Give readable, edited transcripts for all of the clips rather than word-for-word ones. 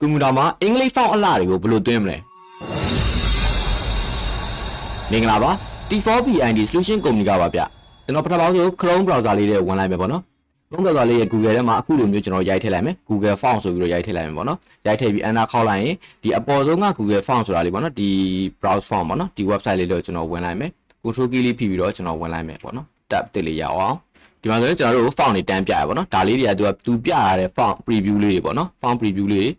ကွန်ပျူတာမှာအင်္ဂလိပ်ဖောင့်အလှတွေကိုဘယ်လိုသွင်းမလဲမင်္ဂလာပါ T4PID Solution Company ကပါဗျကျွန်တော်ပထမဆုံး Chrome browser လေးတွေဝင်လိုက်မယ်ပေါ့နော် Chrome browser လေးရဲ့ Google ထဲမှာအခုလိုမျိုးကျွန်တော်ရိုက်ထည့်လိုက်မယ် Google Font ဆိုပြီးတော့ရိုက်ထည့်လိုက်မယ်ပေါ့နော်ရိုက်ထည့်ပြီး Enter ခေါက်လိုက်ရင်ဒီအပေါ်ဆုံးက Google Font ဆိုတာလေးပေါ့နော်ဒီ browse font ပေါ့နော်ဒီ website လေးတော့ကျွန်တော်ဝင်လိုက်မယ် Control key လေးဖိပြီးတော့ကျွန်တော်ဝင်လိုက်မယ်ပေါ့နော် tab တစ်လေးရအောင်ဒီမှာဆိုရင်ကျွန်တော်တို့ font တွေတန်းပြရပါတော့ဒါလေးတွေကသူပြရတဲ့ font preview လေးတွေပေါ့နော် font preview လေး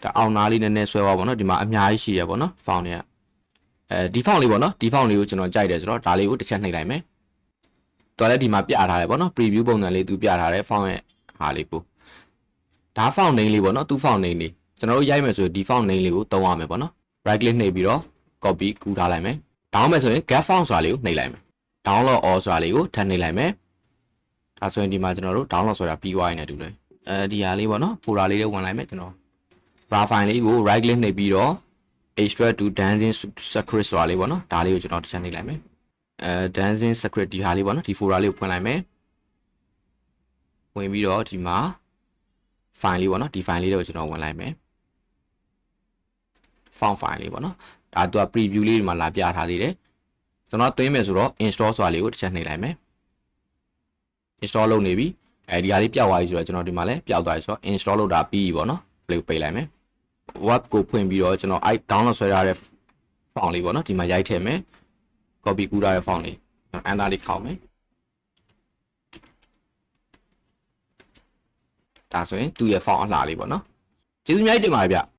ဒါအောင်နာလေးနည်းနည်းဆွဲပါပေါ့နော်ဒီမှာအများကြီးရှိရပေါ့နော် font တွေကဒီ font လေးပေါ့နော်ဒီ font လေးကိုကျွန်တော်ကြိုက်တယ်ဆိုတော့ဒါလေးကိုတစ်ချက်နှိပ်လိုက်မယ်တော်လည်းဒီမှာပြထားတယ်ပေါ့နော် preview ပုံစံလေးသူပြထားတယ် font ရဲ့ဟာလေးကိုဒါ font name လေးပေါ့နော်သူ font name လေးကျွန်တော်တို့ရိုက်မယ်ဆိုရင်ဒီ font name လေးကိုသုံးရမယ်ပေါ့နော် right click နှိပ်ပြီးတော့ copy ကူးထားလိုက်မယ် down မယ်ဆိုရင် get font ဆိုတာလေးကိုနှိပ်လိုက်မယ် download all ဆိုတာလေးကိုထပ်နှိပ်လိုက်မယ်ဒါဆိုရင်ဒီမှာကျွန်တော်တို့ download ဆိုတာပြီးသွားရင်လည်းတူတယ်ဒီဟာလေးပေါ့နော် folder လေးတွေဝင်လိုက်မယ်ကျွန်တော် raw file လေးကို right click နှိပ်ပြီးတော့ extract to dancing secret ဆိုတာလေးပေါ့နော်ဒါလေးကိုကျွန်တော်တစ်ချက်နှိပ်လိုက်မယ်dancing secret ဒီဟာလေးပေါ့နော်ဒီ folder လေးကိုဖွင့်လိုက်မယ်ဝင်ပြီးတော့ဒီမှာ file လေးပေါ့နော်ဒီ file လေးတွေကိုကျွန်တော်ဝင်လိုက်မယ် font file လေးပေါ့နော်ဒါသူက preview လေးဒီမှာလာပြထားသေးတယ်ကျွန်တော်သွင်းမယ်ဆိုတော့ install ဆိုတာလေးကိုတစ်ချက်နှိပ်လိုက်မယ် install လုပ်နေပြီဒီဟာလေးပျောက်သွားပြီဆိုတော့ကျွန်တော်ဒီမှာလည်းပျောက်သွားပြီဆိုတော့ install လုပ်တာပြီးပြီပေါ့နော်လေးကိုပိတ်လိုက်မယ် web ကိုဖွင့်ပြီးတော့ကျွန်တော်download ဆွဲထားတဲ့ font လေးပေါ့နော်ဒီမှာရိုက်ထည့်မယ် copy ကူးထားတဲ့ font လေး enter လေးခေါက်မယ်ဒါဆိုရင်သူ့ရဲ့ font အလှလေးပေါ့နော်ကျေးဇူးအများကြီးတင်ပါတယ်ဗျ